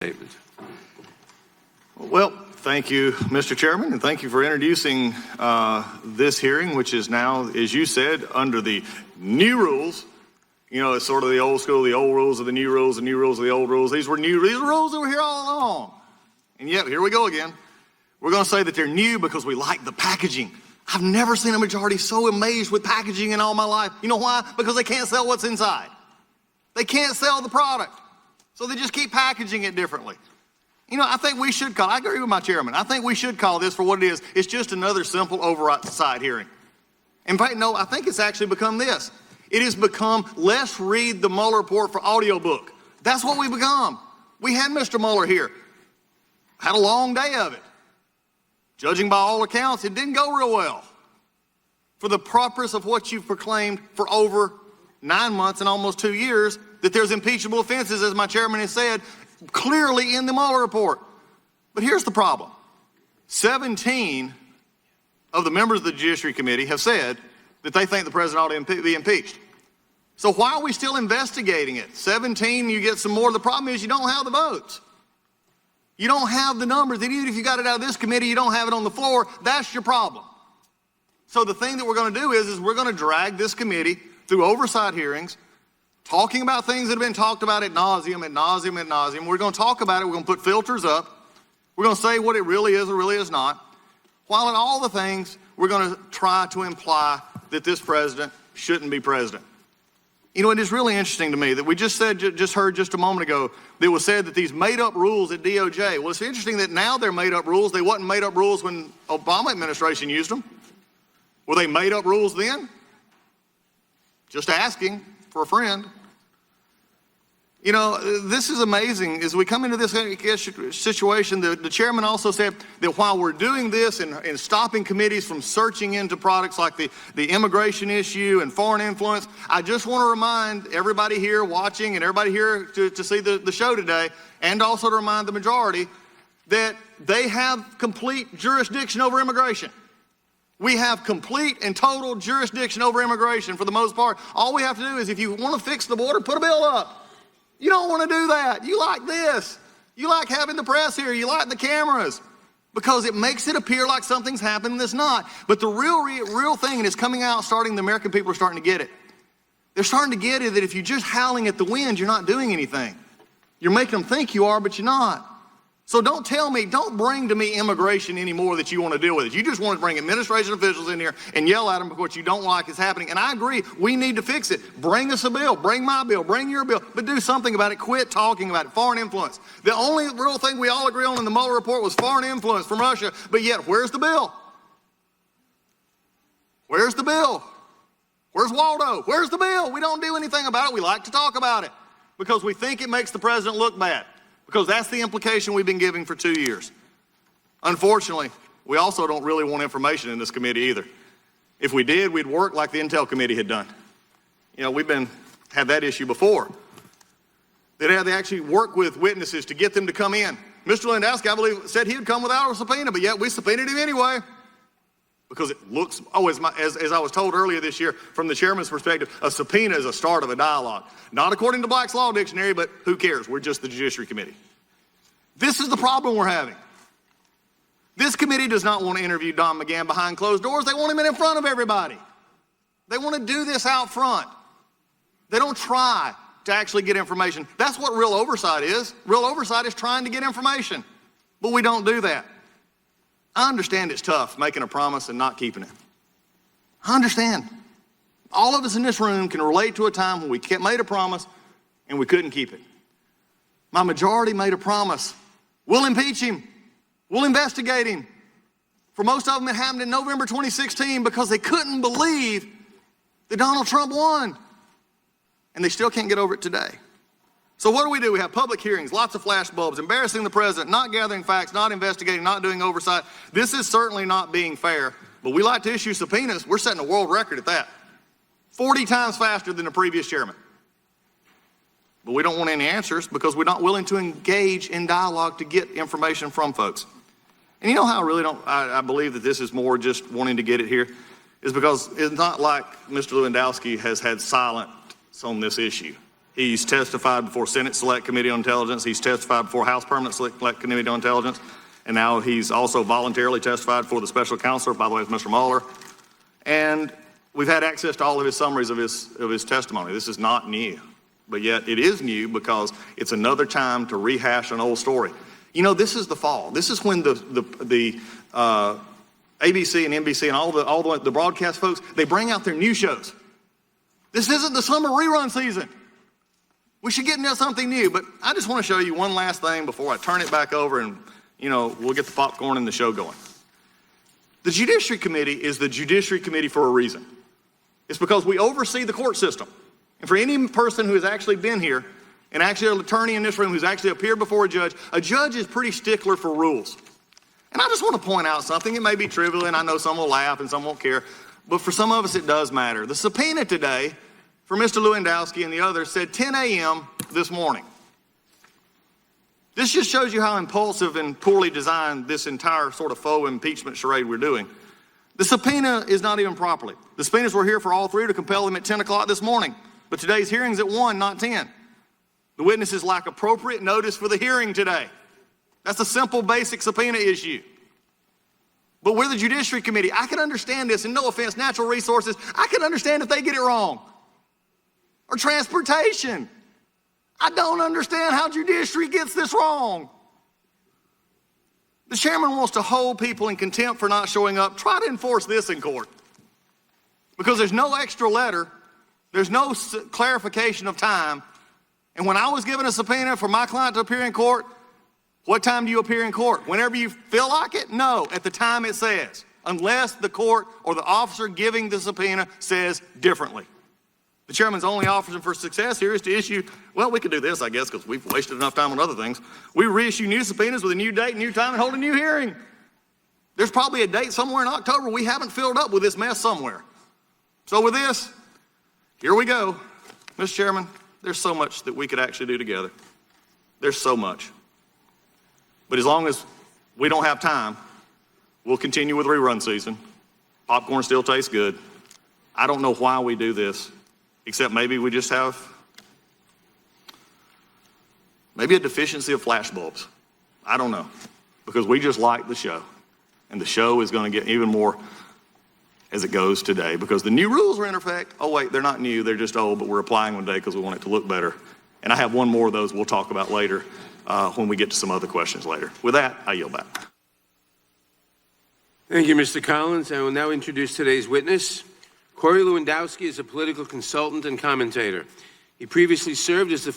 David. Well, thank you, Mr. Chairman, and thank you for introducing this hearing, which is now, as you said, under the new rules. You know, it's sort of the old school, the old rules of the new rules, the new rules of the old rules. These were rules that were here all along. And yet, here we go again. We're going to say that they're new because we like the packaging. I've never seen a majority so amazed with packaging in all my life. You know why? Because they can't sell what's inside. They can't sell the product. So they just keep packaging it differently. You know, I think we should call, I agree with my chairman, I think we should call this for what it is. It's just another simple oversight hearing. In fact, no, I think it's actually become this. It has become, let's read the Mueller report for audiobook. That's what we become. We had Mr. Mueller here. Had a long day of it. Judging by all accounts, it didn't go real well. For the purpose of what you've proclaimed for over 9 months and almost 2 years, that there's impeachable offenses, as my chairman has said, clearly in the Mueller report. But here's the problem. 17 of the members of the Judiciary Committee have said that they think the president ought to be impeached. So why are we still investigating it? 17, you get some more. The problem is you don't have the votes. You don't have the numbers. And even if you got it out of this committee, you don't have it on the floor. That's your problem. So the thing that we're going to do is we're going to drag this committee through oversight hearings, talking about things that have been talked about ad nauseum. We're going to talk about it. We're going to put filters up. We're going to say what it really is or really is not. While in all the things, we're going to try to imply that this president shouldn't be president. You know, it is really interesting to me that we just heard just a moment ago that it was said that these made-up rules at DOJ. Well, it's interesting that now they're made-up rules. They wasn't made-up rules when Obama administration used them. Were they made-up rules then? Just asking for a friend. You know, this is amazing. As we come into this situation, the chairman also said that while we're doing this and stopping committees from searching into products like the immigration issue and foreign influence, I just want to remind everybody here watching and everybody here to see the show today, and also to remind the majority that they have complete jurisdiction over immigration. We have complete and total jurisdiction over immigration for the most part. All we have to do is, if you want to fix the border, put a bill up. You don't want to do that. You like this. You like having the press here. You like the cameras because it makes it appear like something's happening that's not. But the real thing, and it's coming out starting, the American people are starting to get it. They're starting to get it that if you're just howling at the wind, you're not doing anything. You're making them think you are, but you're not. So don't bring to me immigration anymore that you want to deal with it. You just want to bring administration officials in here and yell at them because what you don't like is happening. And I agree, we need to fix it. Bring us a bill, bring my bill, bring your bill, but do something about it. Quit talking about it. Foreign influence. The only real thing we all agree on in the Mueller report was foreign influence from Russia, but yet where's the bill? Where's the bill? Where's Waldo? Where's the bill? We don't do anything about it. We like to talk about it because we think it makes the president look bad. Because that's the implication we've been giving for 2 years. Unfortunately, we also don't really want information in this committee either. If we did, we'd work like the Intel Committee had done. You know, we've had that issue before. They actually work with witnesses to get them to come in. Mr. Lewandowski, I believe, said he would come without a subpoena, but yet we subpoenaed him anyway. Because it looks, as I was told earlier this year, from the chairman's perspective, a subpoena is a start of a dialogue. Not according to Black's Law Dictionary, but who cares? We're just the Judiciary Committee. This is the problem we're having. This committee does not want to interview Don McGahn behind closed doors. They want him in front of everybody. They want to do this out front. They don't try to actually get information. That's what real oversight is. Real oversight is trying to get information. But we don't do that. I understand it's tough making a promise and not keeping it. I understand. All of us in this room can relate to a time when we made a promise and we couldn't keep it. My majority made a promise. We'll impeach him. We'll investigate him. For most of them, it happened in November 2016 because they couldn't believe that Donald Trump won. And they still can't get over it today. So what do? We have public hearings, lots of flashbulbs, embarrassing the president, not gathering facts, not investigating, not doing oversight. This is certainly not being fair, but we like to issue subpoenas. We're setting a world record at that. 40 times faster than the previous chairman. But we don't want any answers because we're not willing to engage in dialogue to get information from folks. And you know how I believe that this is more just wanting to get it here? Is because it's not like Mr. Lewandowski has had silence on this issue. He's testified before Senate Select Committee on Intelligence. He's testified before House Permanent Select Committee on Intelligence. And now he's also voluntarily testified for the special counselor, by the way, it's Mr. Mueller. And we've had access to all of his summaries of his testimony. This is not new, but yet it is new because it's another time to rehash an old story. You know, this is the fall. This is when the ABC and NBC and all the broadcast folks, they bring out their new shows. This isn't the summer rerun season. We should get into something new, but I just want to show you one last thing before I turn it back over and, you know, we'll get the popcorn and the show going. The Judiciary Committee is the Judiciary Committee for a reason. It's because we oversee the court system. And for any person who has actually been here, and actually an attorney in this room who's actually appeared before a judge is pretty stickler for rules. And I just want to point out something. It may be trivial, and I know some will laugh and some won't care, but for some of us it does matter. The subpoena today for Mr. Lewandowski and the others said 10 a.m. this morning. This just shows you how impulsive and poorly designed this entire sort of faux impeachment charade we're doing. The subpoena is not even properly. The subpoenas were here for all three to compel them at 10 o'clock this morning, but today's hearing's at 1, not 10. The witnesses lack appropriate notice for the hearing today. That's a simple, basic subpoena issue. But we're the Judiciary Committee. I can understand this, and no offense, natural resources, I can understand if they get it wrong. Or transportation. I don't understand how judiciary gets this wrong. The chairman wants to hold people in contempt for not showing up. Try to enforce this in court. Because there's no extra letter. There's no clarification of time. And when I was given a subpoena for my client to appear in court, what time do you appear in court? Whenever you feel like it? No, at the time it says. Unless the court or the officer giving the subpoena says differently. The chairman's only option for success here is to issue, well, we could do this, I guess, because we've wasted enough time on other things. We reissue new subpoenas with a new date, new time, and hold a new hearing. There's probably a date somewhere in October we haven't filled up with this mess somewhere. So with this, here we go. Mr. Chairman, there's so much that we could actually do together. There's so much. But as long as we don't have time, we'll continue with rerun season. Popcorn still tastes good. I don't know why we do this. Except maybe we just have maybe a deficiency of flashbulbs. I don't know. Because we just like the show. And the show is going to get even more as it goes today. Because the new rules are in effect. Oh, wait, they're not new. They're just old, but we're applying one day because we want it to look better. And I have one more of those we'll talk about later when we get to some other questions later. With that, I yield back. Thank you, Mr. Collins. I will now introduce today's witness. Corey Lewandowski is a political consultant and commentator. He previously served as the